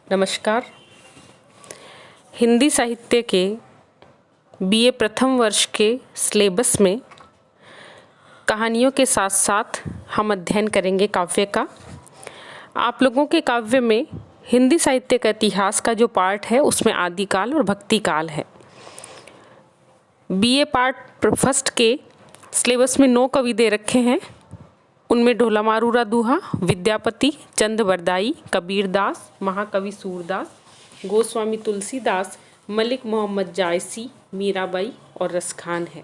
नमस्कार। हिंदी साहित्य के बीए प्रथम वर्ष के सिलेबस में कहानियों के साथ साथ हम अध्ययन करेंगे काव्य का। आप लोगों के काव्य में हिंदी साहित्य का इतिहास का जो पार्ट है उसमें आदिकाल और भक्तिकाल है। बीए पार्ट फर्स्ट के सिलेबस में 9 कवि दे रखे हैं। उनमें ढोला मारूरा दूहा, विद्यापति, चंद बरदाई, कबीरदास, महाकवि सूरदास, गोस्वामी तुलसीदास, मलिक मोहम्मद जायसी, मीराबाई और रसखान है।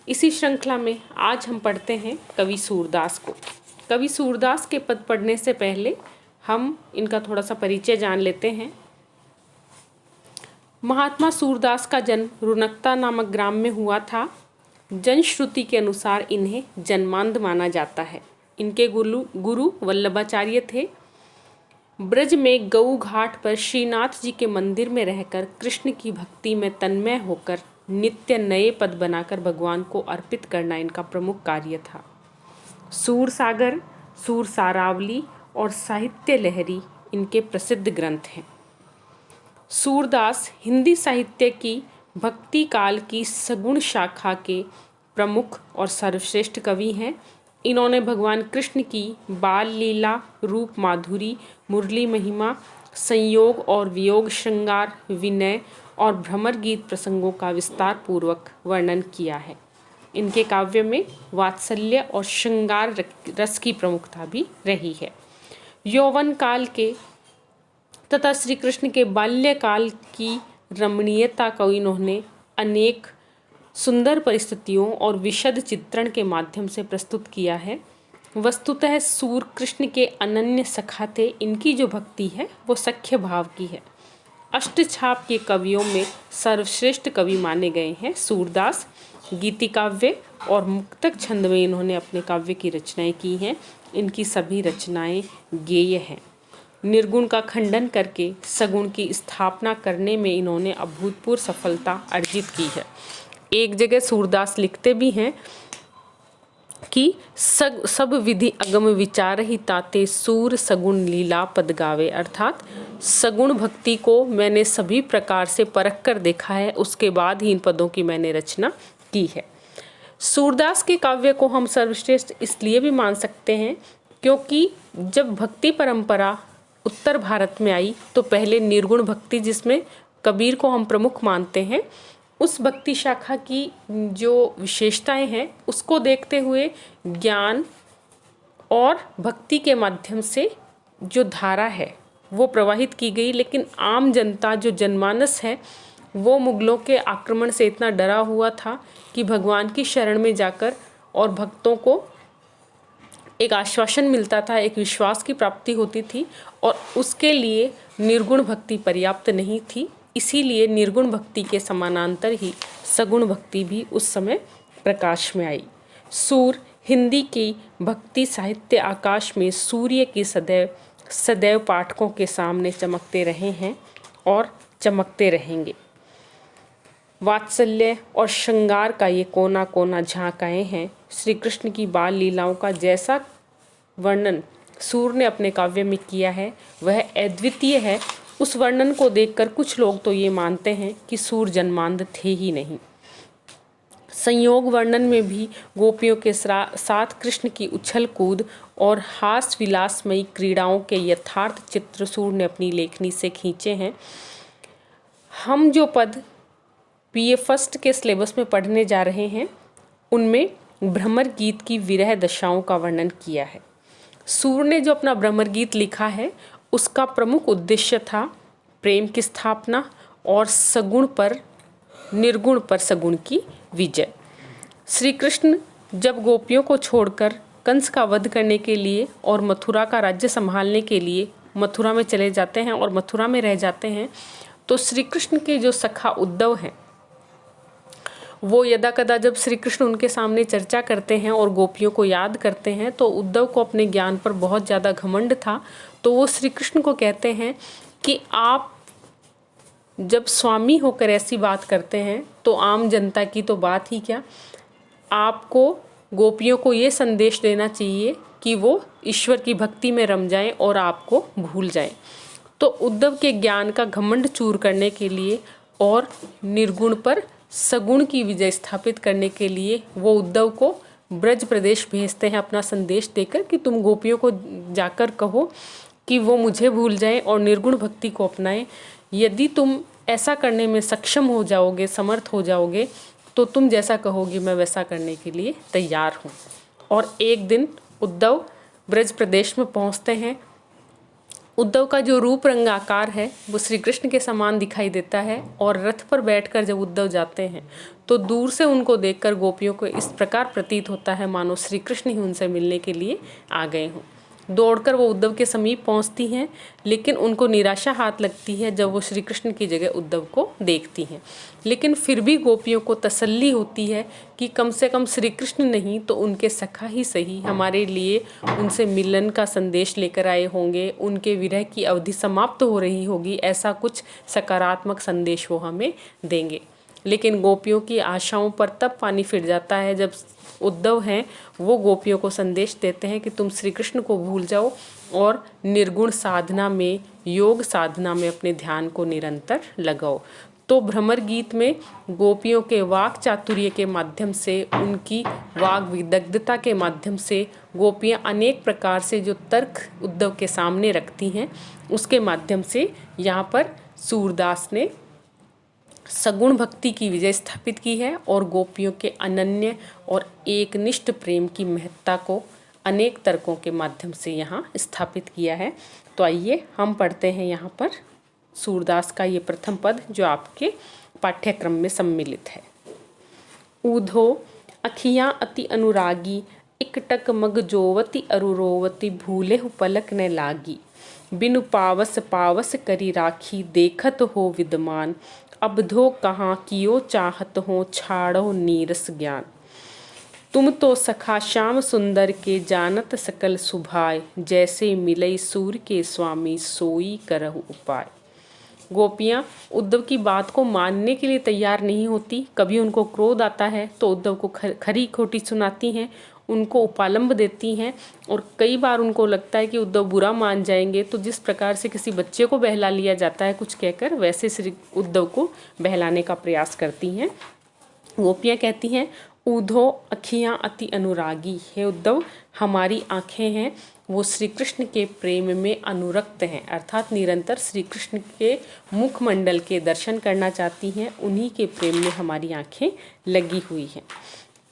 इसी श्रृंखला में आज हम पढ़ते हैं कवि सूरदास को। कवि सूरदास के पद पढ़ने से पहले हम इनका थोड़ा सा परिचय जान लेते हैं। महात्मा सूरदास का जन्म रुनकता नामक ग्राम में हुआ था। जनश्रुति के अनुसार इन्हें जन्मांध माना जाता है। इनके गुरु वल्लभाचार्य थे। ब्रज में गऊ घाट पर श्रीनाथ जी के मंदिर में रहकर कृष्ण की भक्ति में तन्मय होकर नित्य नए पद बनाकर भगवान को अर्पित करना इनका प्रमुख कार्य था। सूर सागर, सूर सारावली और साहित्य लहरी इनके प्रसिद्ध ग्रंथ हैं। सूरदास हिंदी साहित्य की भक्ति काल की सगुण शाखा के प्रमुख और सर्वश्रेष्ठ कवि हैं। इन्होंने भगवान कृष्ण की बाल लीला, रूप माधुरी, मुरली महिमा, संयोग और वियोग श्रृंगार, विनय और भ्रमर गीत प्रसंगों का विस्तार पूर्वक वर्णन किया है। इनके काव्य में वात्सल्य और श्रृंगार रस की प्रमुखता भी रही है। यौवन काल के तथा श्री कृष्ण के बाल्यकाल की रमणीयता को इन्होंने अनेक सुंदर परिस्थितियों और विशद चित्रण के माध्यम से प्रस्तुत किया है। वस्तुतः सूर कृष्ण के अनन्य सखा थे। इनकी जो भक्ति है वो सख्य भाव की है। अष्टछाप के कवियों में सर्वश्रेष्ठ कवि माने गए हैं सूरदास। गीति काव्य और मुक्तक छंद में इन्होंने अपने काव्य की रचनाएं की हैं। इनकी सभी रचनाएं गेय हैं। निर्गुण का खंडन करके सगुण की स्थापना करने में इन्होंने अभूतपूर्व सफलता अर्जित की है। एक जगह सूरदास लिखते भी हैं कि सब विधि अगम विचार ही ताते सूर सगुण लीला पद गावे। अर्थात सगुण भक्ति को मैंने सभी प्रकार से परख कर देखा है, उसके बाद ही इन पदों की मैंने रचना की है। सूरदास के काव्य को हम सर्वश्रेष्ठ इसलिए भी मान सकते हैं क्योंकि जब भक्ति परंपरा उत्तर भारत में आई तो पहले निर्गुण भक्ति, जिसमें कबीर को हम प्रमुख मानते हैं, उस भक्ति शाखा की जो विशेषताएं हैं उसको देखते हुए ज्ञान और भक्ति के माध्यम से जो धारा है वो प्रवाहित की गई। लेकिन आम जनता, जो जनमानस है, वो मुगलों के आक्रमण से इतना डरा हुआ था कि भगवान की शरण में जाकर और भक्तों को एक आश्वासन मिलता था, एक विश्वास की प्राप्ति होती थी और उसके लिए निर्गुण भक्ति पर्याप्त नहीं थी। इसीलिए निर्गुण भक्ति के समानांतर ही सगुण भक्ति भी उस समय प्रकाश में आई। सूर हिंदी की भक्ति साहित्य आकाश में सूर्य की सदैव पाठकों के सामने चमकते रहे हैं और चमकते रहेंगे। वात्सल्य और श्रृंगार का ये कोना कोना झांकाए हैं। श्री कृष्ण की बाल लीलाओं का जैसा वर्णन सूर ने अपने काव्य में किया है वह अद्वितीय है। उस वर्णन को देखकर कुछ लोग तो ये मानते हैं कि सूर जन्मांध थे ही नहीं। संयोग वर्णन में भी गोपियों के साथ कृष्ण की उछल कूद और हास विलासमयी क्रीड़ाओं के यथार्थ चित्र सूर ने अपनी लेखनी से खींचे हैं। हम जो पद बीए फर्स्ट के सिलेबस में पढ़ने जा रहे हैं उनमें भ्रमर गीत की विरह दशाओं का वर्णन किया है। सूर ने जो अपना भ्रमर गीत लिखा है उसका प्रमुख उद्देश्य था प्रेम की स्थापना और सगुण पर निर्गुण पर सगुण की विजय। श्री कृष्ण जब गोपियों को छोड़कर कंस का वध करने के लिए और मथुरा का राज्य संभालने के लिए मथुरा में चले जाते हैं और मथुरा में रह जाते हैं, तो श्री कृष्ण के जो सखा उद्धव हैं वो यदा कदा जब श्री कृष्ण उनके सामने चर्चा करते हैं और गोपियों को याद करते हैं तो उद्धव को अपने ज्ञान पर बहुत ज़्यादा घमंड था। तो वो श्री कृष्ण को कहते हैं कि आप जब स्वामी होकर ऐसी बात करते हैं तो आम जनता की तो बात ही क्या, आपको गोपियों को ये संदेश देना चाहिए कि वो ईश्वर की भक्ति में रम जाएं और आपको भूल जाएं। तो उद्धव के ज्ञान का घमंड चूर करने के लिए और निर्गुण पर सगुण की विजय स्थापित करने के लिए वो उद्धव को ब्रज प्रदेश भेजते हैं अपना संदेश देकर कि तुम गोपियों को जाकर कहो कि वो मुझे भूल जाएं और निर्गुण भक्ति को अपनाएं। यदि तुम ऐसा करने में सक्षम हो जाओगे, समर्थ हो जाओगे, तो तुम जैसा कहोगी मैं वैसा करने के लिए तैयार हूँ। और एक दिन उद्धव ब्रज प्रदेश में पहुँचते हैं। उद्धव का जो रूप रंग आकार है वो श्री कृष्ण के समान दिखाई देता है और रथ पर बैठकर जब उद्धव जाते हैं तो दूर से उनको देखकर गोपियों को इस प्रकार प्रतीत होता है मानो श्री कृष्ण ही उनसे मिलने के लिए आ गए हों। दौड़कर वो उद्धव के समीप पहुंचती हैं, लेकिन उनको निराशा हाथ लगती है जब वो श्री कृष्ण की जगह उद्धव को देखती हैं। लेकिन फिर भी गोपियों को तसल्ली होती है कि कम से कम श्री कृष्ण नहीं तो उनके सखा ही सही हमारे लिए उनसे मिलन का संदेश लेकर आए होंगे, उनके विरह की अवधि समाप्त हो रही होगी, ऐसा कुछ सकारात्मक संदेश वो हमें देंगे। लेकिन गोपियों की आशाओं पर तब पानी फिर जाता है जब उद्धव हैं वो गोपियों को संदेश देते हैं कि तुम श्री कृष्ण को भूल जाओ और निर्गुण साधना में, योग साधना में अपने ध्यान को निरंतर लगाओ। तो भ्रमर गीत में गोपियों के वाक चातुर्य के माध्यम से, उनकी वाग विदग्धता के माध्यम से गोपियाँ अनेक प्रकार से जो तर्क उद्धव के सामने रखती हैं उसके माध्यम से यहाँ पर सूरदास ने सगुण भक्ति की विजय स्थापित की है और गोपियों के अनन्य और एकनिष्ठ प्रेम की महत्ता को अनेक तर्कों के माध्यम से यहाँ स्थापित किया है। तो आइए हम पढ़ते हैं यहाँ पर सूरदास का ये प्रथम पद जो आपके पाठ्यक्रम में सम्मिलित है। ऊधो अखियाँ अति अनुरागी, इकटक मग जोवती अरुरोवती, भूले हु पलक न लागी, बिनु पावस पावस करी राखी, देखत हो विद्यमान, अबधो कहाँ कियो चाहत हो, छाड़ो नीरस ज्ञान। तुम तो सखा श्याम सुंदर के, जानत सकल सुभाय, जैसे मिलई सूर्य के स्वामी, सोई करहु उपाय। गोपियाँ उद्धव की बात को मानने के लिए तैयार नहीं होती। कभी उनको क्रोध आता है तो उद्धव को खरी खोटी सुनाती हैं, उनको उपालंब देती हैं और कई बार उनको लगता है कि उद्धव बुरा मान जाएंगे। तो जिस प्रकार से किसी बच्चे को बहला लिया जाता है कुछ कहकर, वैसे श्री उद्धव को बहलाने का प्रयास करती हैं। गोपियाँ कहती हैं ऊधो अखियाँ अति अनुरागी, हे उद्धव हमारी आँखें हैं वो श्री कृष्ण के प्रेम में अनुरक्त हैं, अर्थात निरंतर श्री कृष्ण के मुखमंडल के दर्शन करना चाहती हैं, उन्हीं के प्रेम में हमारी आँखें लगी हुई हैं।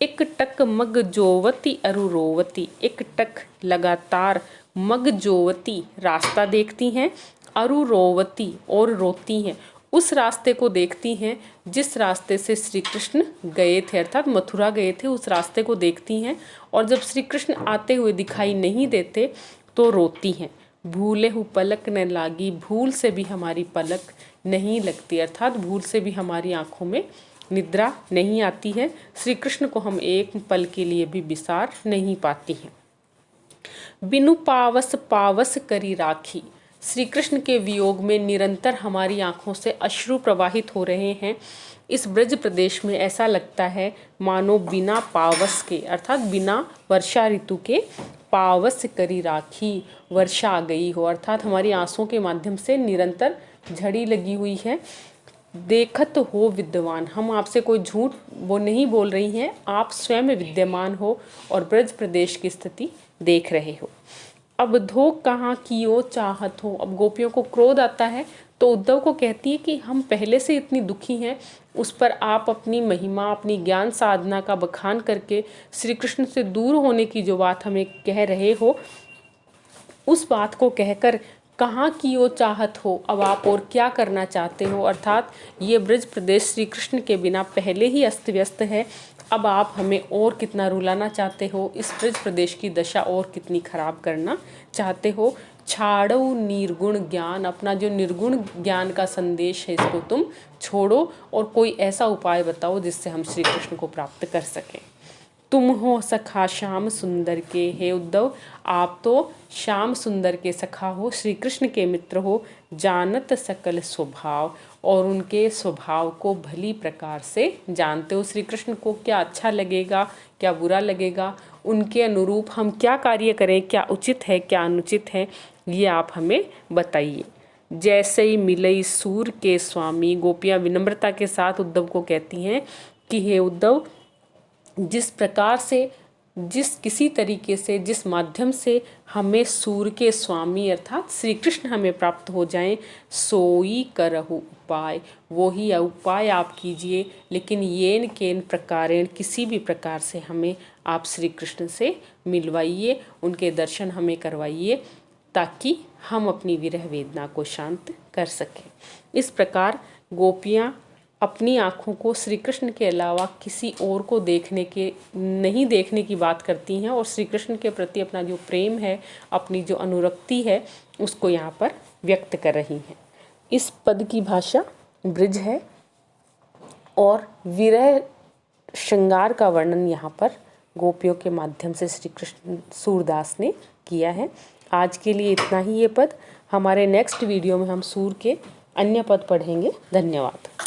एक टक मग जोवती अरुरोवती, एक टक लगातार, मग जोवती रास्ता देखती हैं, अरुरोवती और रोती हैं, उस रास्ते को देखती हैं जिस रास्ते से श्री कृष्ण गए थे, अर्थात मथुरा गए थे, उस रास्ते को देखती हैं और जब श्री कृष्ण आते हुए दिखाई नहीं देते तो रोती हैं। भूले हु पलक न लागी, भूल से भी हमारी पलक नहीं लगती, अर्थात भूल से भी हमारी आँखों में निद्रा नहीं आती है, श्री कृष्ण को हम एक पल के लिए भी विसार नहीं पाती हैं। बिनु पावस पावस करी राखी, श्री कृष्ण के वियोग में निरंतर हमारी आँखों से अश्रु प्रवाहित हो रहे हैं। इस ब्रज प्रदेश में ऐसा लगता है मानो बिना पावस के, अर्थात बिना वर्षा ऋतु के, पावस करी राखी, वर्षा आ गई हो, अर्थात हमारी आंसुओं के माध्यम से निरंतर झड़ी लगी हुई है। देखत हो विद्यमान, हम आपसे कोई झूठ वो नहीं बोल रही हैं, आप स्वयं विद्यमान हो और ब्रज प्रदेश की स्थिति देख रहे हो। अब धो कहाँ कियो चाहत हो, अब गोपियों को क्रोध आता है तो उद्धव को कहती है कि हम पहले से इतनी दुखी हैं, उस पर आप अपनी महिमा, अपनी ज्ञान साधना का बखान करके श्री कृष्ण से दूर होने की जो बात हमें कह रहे हो, उस बात को कहकर कहाँ की ओ चाहत हो, अब आप और क्या करना चाहते हो, अर्थात ये ब्रज प्रदेश श्री कृष्ण के बिना पहले ही अस्त व्यस्त है, अब आप हमें और कितना रुलाना चाहते हो, इस ब्रज प्रदेश की दशा और कितनी खराब करना चाहते हो। छाड़ो निर्गुण ज्ञान, अपना जो निर्गुण ज्ञान का संदेश है इसको तुम छोड़ो और कोई ऐसा उपाय बताओ जिससे हम श्री कृष्ण को प्राप्त कर सकें। तुम हो सखा श्याम सुंदर के, हे उद्धव आप तो श्याम सुंदर के सखा हो, श्री कृष्ण के मित्र हो, जानत सकल स्वभाव, और उनके स्वभाव को भली प्रकार से जानते हो। श्री कृष्ण को क्या अच्छा लगेगा, क्या बुरा लगेगा, उनके अनुरूप हम क्या कार्य करें, क्या उचित है क्या अनुचित है, ये आप हमें बताइए। जैसे ही मिलई सूर के स्वामी। गोपियाँ विनम्रता के साथ उद्धव को कहती हैं कि हे उद्धव, जिस प्रकार से, जिस किसी तरीके से, जिस माध्यम से हमें सूर के स्वामी अर्थात श्री कृष्ण हमें प्राप्त हो जाएं, सोई करहु उपाय, वो ही उपाय आप कीजिए। लेकिन येन केन प्रकारेण, किसी भी प्रकार से हमें आप श्री कृष्ण से मिलवाइए, उनके दर्शन हमें करवाइए, ताकि हम अपनी विरह वेदना को शांत कर सकें। इस प्रकार गोपियाँ अपनी आँखों को श्री कृष्ण के अलावा किसी और को नहीं देखने की बात करती हैं और श्री कृष्ण के प्रति अपना जो प्रेम है, अपनी जो अनुरक्ति है, उसको यहाँ पर व्यक्त कर रही हैं। इस पद की भाषा ब्रज है और विरह श्रृंगार का वर्णन यहाँ पर गोपियों के माध्यम से श्री कृष्ण सूरदास ने किया है। आज के लिए इतना ही ये पद। हमारे नेक्स्ट वीडियो में हम सूर के अन्य पद पढ़ेंगे। धन्यवाद।